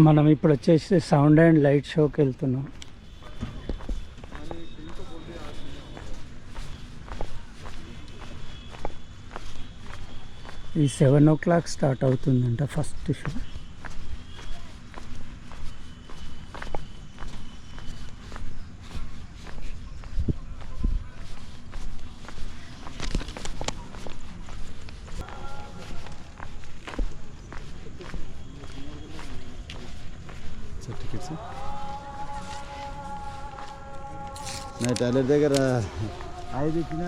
మనం ఇప్పుడు వచ్చేసి సౌండ్ అండ్ లైట్ షోకి వెళ్తున్నాం. ఈ 7 o'clock స్టార్ట్ అవుతుందంట ఫస్ట్ షో. मैं टॉयलेट దగ్గర ఐదు ఇచ్చిన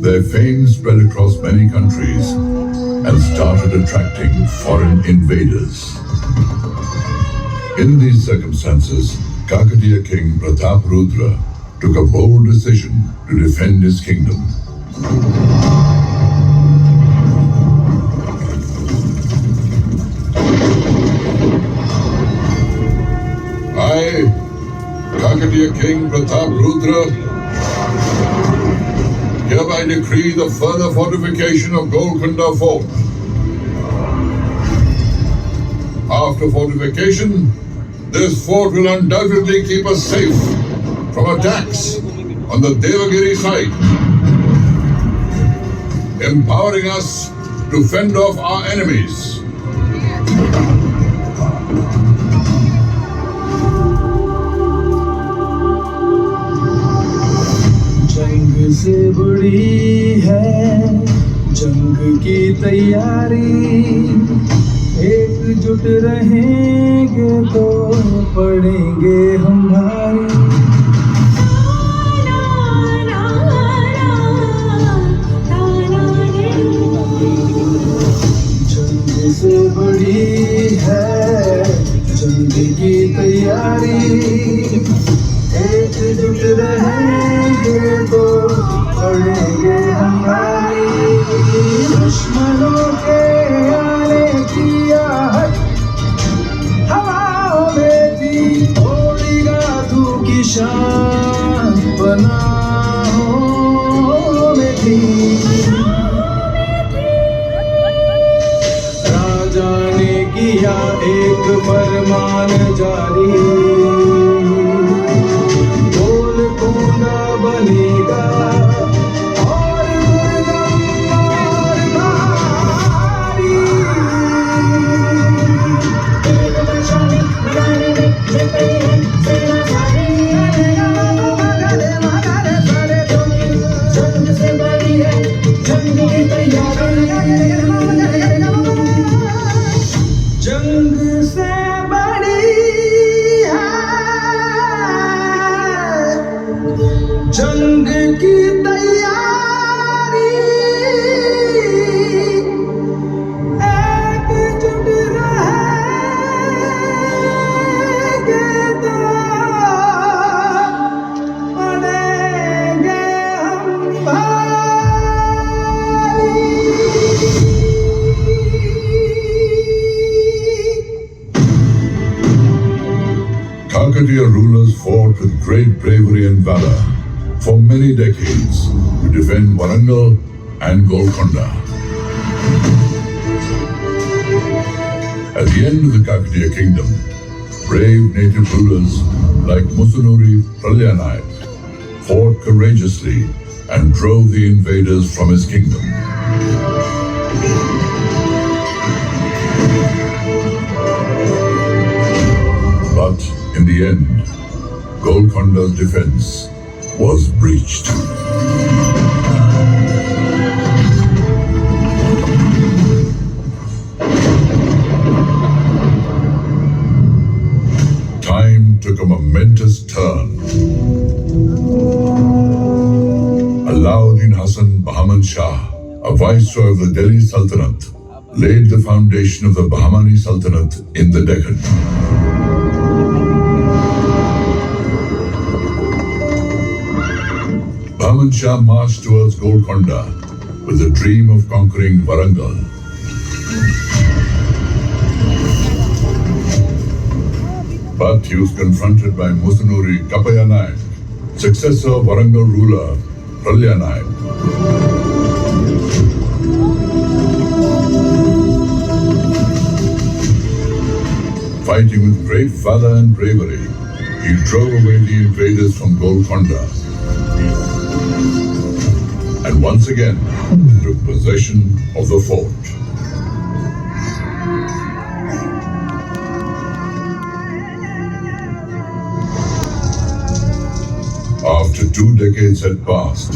Their fame spread across many countries and started attracting foreign invaders. In these circumstances, Kakatiya King Prataparudra took a bold decision to defend his kingdom. I, Kakatiya King Prataparudra, hereby decree the further fortification of Golconda Fort. After fortification, this fort will undoubtedly keep us safe from attacks on the Devagiri side, empowering us to fend off our enemies. जंग से बड़ी है जंग की तैयारी, एकजुट रहेंगे तो पड़ेंगे हम भारी। जंग से बड़ी है जंग की तैयारी, एकजुट रहेंगे तो पड़ेंगे हमारी। दुश्मनों के आने की आहट हवाओं में थी, ओढ़ेगा तू की शान पनाहों में थी। राजा ने किया एक फरमान जारी, गोलकोंडा बनेगा और दुर्गम और भारी। जंग से बड़ी है जंग की तैयारी, जंग से बड़ी है जंग की तैयारी, एकजुट रहेंगे तो पड़ेंगे हम भारी। Kakatiya rulers fought with great bravery and valor for many decades to defend Warangal and Golconda. At the end of the Kakatiya kingdom, brave native rulers like Musunuri Pralyanayak fought courageously and drove the invaders from his kingdom. But in the end, Golconda's defense was breached. took a momentous turn. Alauddin Hassan Bahman Shah, a viceroy of the Delhi Sultanate, laid the foundation of the Bahmani Sultanate in the Deccan. Bahman Shah marched towards Golconda with the dream of conquering Warangal. But he was confronted by Musunuri Kapaya Naik, successor of Warangal ruler Pralya Naik. Fighting with great valor and bravery, he drove away the invaders from Golconda and once again took possession of the fort. After 2 decades had passed,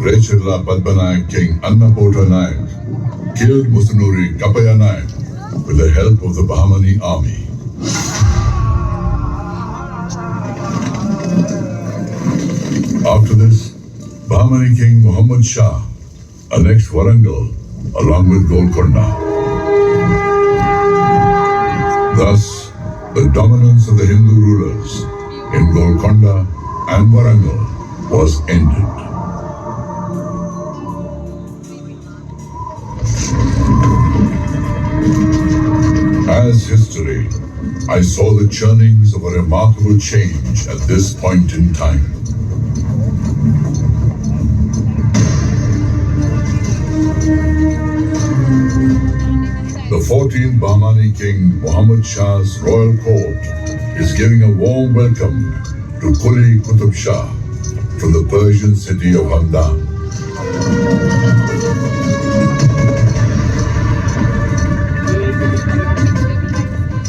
Rechirla Padmanayak King Annapota Naik killed Musunuri Kapaya Naik with the help of the Bahmani army. After this, Bahmani King Muhammad Shah annexed Warangal along with Golconda. Thus, the dominance of the Hindu rulers in Golconda and Warangal was ended. As history, I saw the churnings of a remarkable change at this point in time. The 14th Bahmani King Muhammad Shah's royal court is giving a warm welcome to Quli Qutub Shah from the Persian city of Hamdan.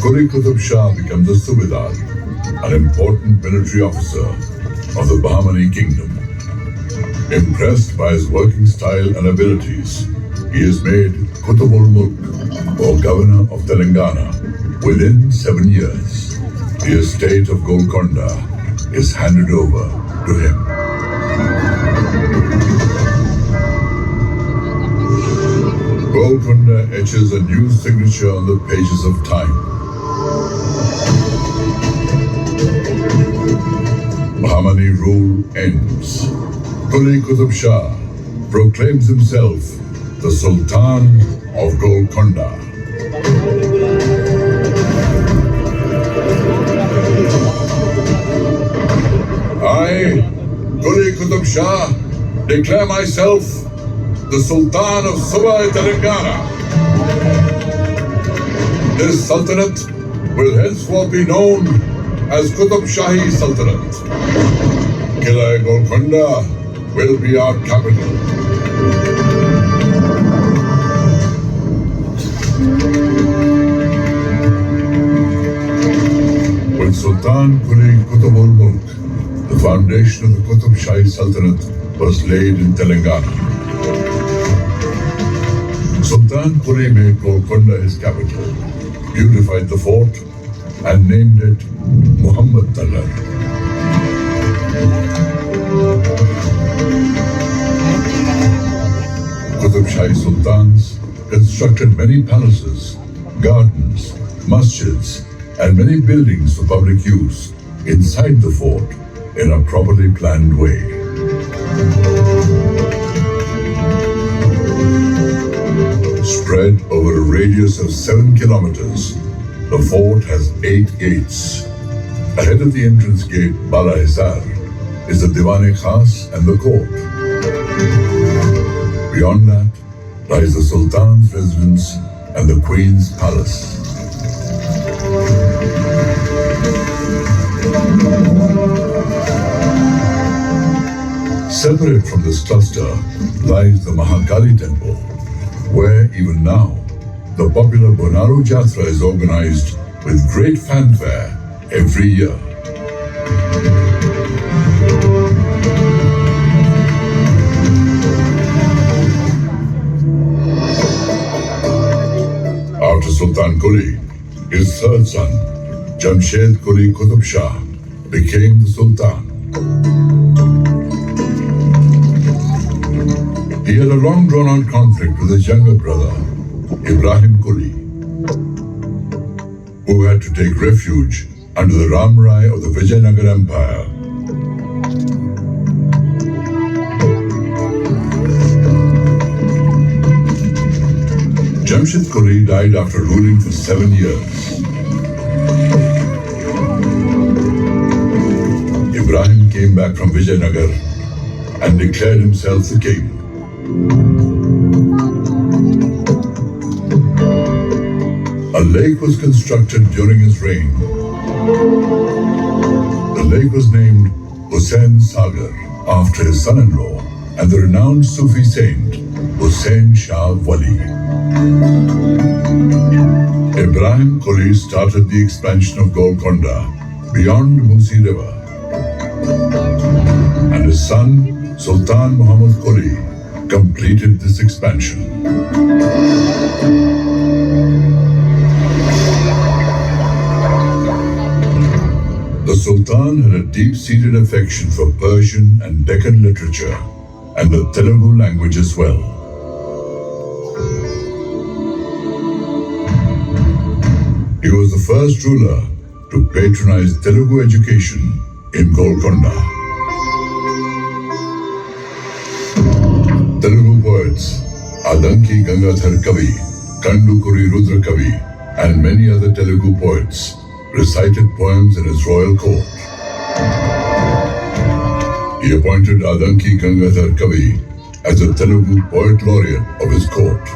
Quli Qutub Shah becomes a Subedar, an important military officer of the Bahmani kingdom. Impressed by his working style and abilities, he is made Qutubul Mulk, or Governor of Telangana, within 7 years. The estate of Golconda is handed over to him. Golconda etches a new signature on the pages of time. Bahmani rule ends. Quli Qutub Shah proclaims himself the Sultan of Golconda. I, Quli Qutub Shah, declare myself the Sultan of Suba Telangana. This Sultanate will henceforth be known as Qutub Shahi Sultanate. Qila Golconda will be our capital. With Sultan Quli Qutubul Mulk, the foundation of the Qutub Shahi Sultanate was laid in Telangana. Sultan Quli made Golconda his capital, beautified the fort, and named it Muhammad Tallar. Qutub Shahi Sultans constructed many palaces, gardens, masjids, and many buildings for public use inside the fort in a properly planned way. Spread over a radius of 7 kilometers, the fort has 8 gates. Ahead of the entrance gate, Bala Hisar, is the Diwan-e Khas and the court. Beyond that lies the Sultan's residence and the Queen's palace. Separate from this cluster lies the Mahakali temple, where even now the popular Bonaru Jatra is organized with great fanfare every year. After Sultan Quli, his third son, Jamshed Quli Qutub Shah became the Sultan. He had a long drawn-out conflict with his younger brother, Ibrahim Quli, who had to take refuge under the Ramrai of the Vijayanagar Empire. Jamshed Quli died after ruling for 7 years. Ibrahim came back from Vijayanagar and declared himself the king. A lake was constructed during his reign. The lake was named Hussain Sagar after his son-in-law and the renowned Sufi saint Hussain Shah Wali. Ibrahim Quli started the expansion of Golconda beyond Musi River, and his son Sultan Muhammad Quli completed this expansion. The Sultan had a deep-seated affection for Persian and Deccan literature and the Telugu language as well. He was the first ruler to patronize Telugu education in Golconda. Telugu poets Adanki Gangadhar Kavi, Kandukuri Rudra Kavi, and many other Telugu poets recited poems in his royal court. He appointed Adanki Gangadhar Kavi as the Telugu poet laureate of his court.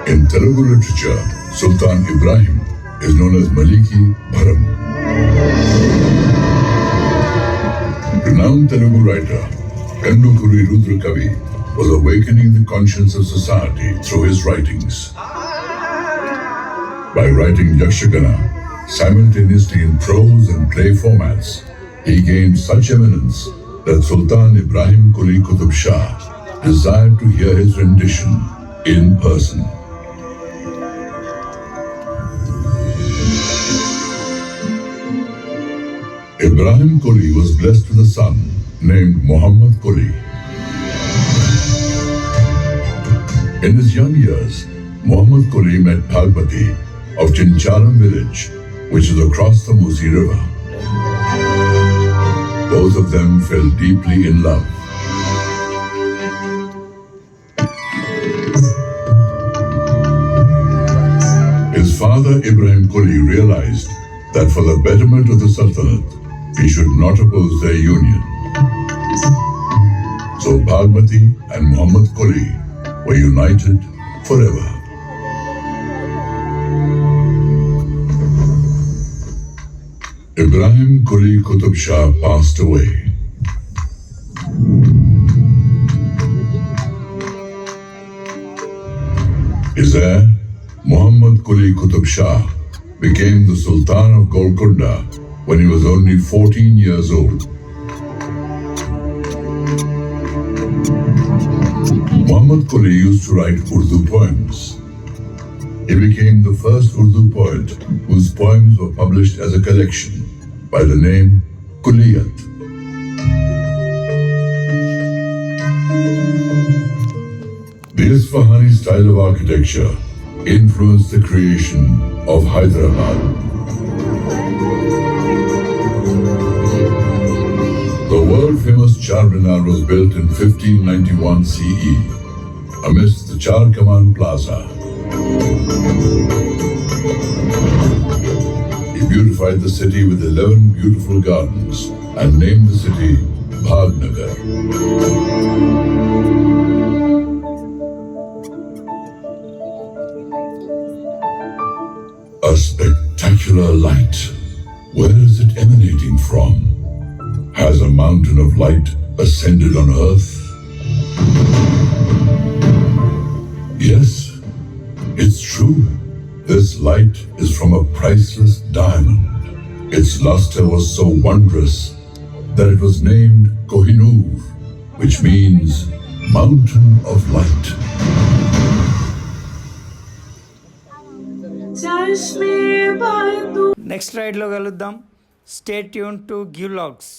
In Telugu literature, Sultan Ibrahim is known as Maliki Bharam. Renowned Telugu writer Kandukuri Rudra Kavi was awakening the conscience of society through his writings. By writing Yakshagana simultaneously in prose and play formats, he gained such eminence that Sultan Ibrahim Quli Qutub Shah desired to hear his rendition in person. Ibrahim Quli was blessed with a son named Muhammad Quli. In his young years, Muhammad Quli met Bhagmati of Chincharam village, which is across the Musi River. Both of them fell deeply in love. His father Ibrahim Quli realized that for the betterment of the Sultanate, he should not oppose their union. So Bhagmati and Muhammad Quli were united forever. Ibrahim Quli Qutub Shah passed away. His heir, Muhammad Quli Qutub Shah, became the Sultan of Golconda when he was only 14 years old. Muhammad Quli used to write Urdu poems. He became the first Urdu poet whose poems were published as a collection by the name Kulliyat. The Isfahani style of architecture influenced the creation of Hyderabad. The world-famous Charminar was built in 1591 CE amidst the Char Kaman Plaza. He beautified the city with 11 beautiful gardens and named the city Bhagnagar. A spectacular light. Where is it emanating from? Has a mountain of light ascended on earth? Yes, it's true. This light is from a priceless diamond. Its luster was so wondrous that it was named Kohinoor, which means mountain of light. चश्मे बातों next రైడ్లో కలుద్దాం. Stay tune to give logs.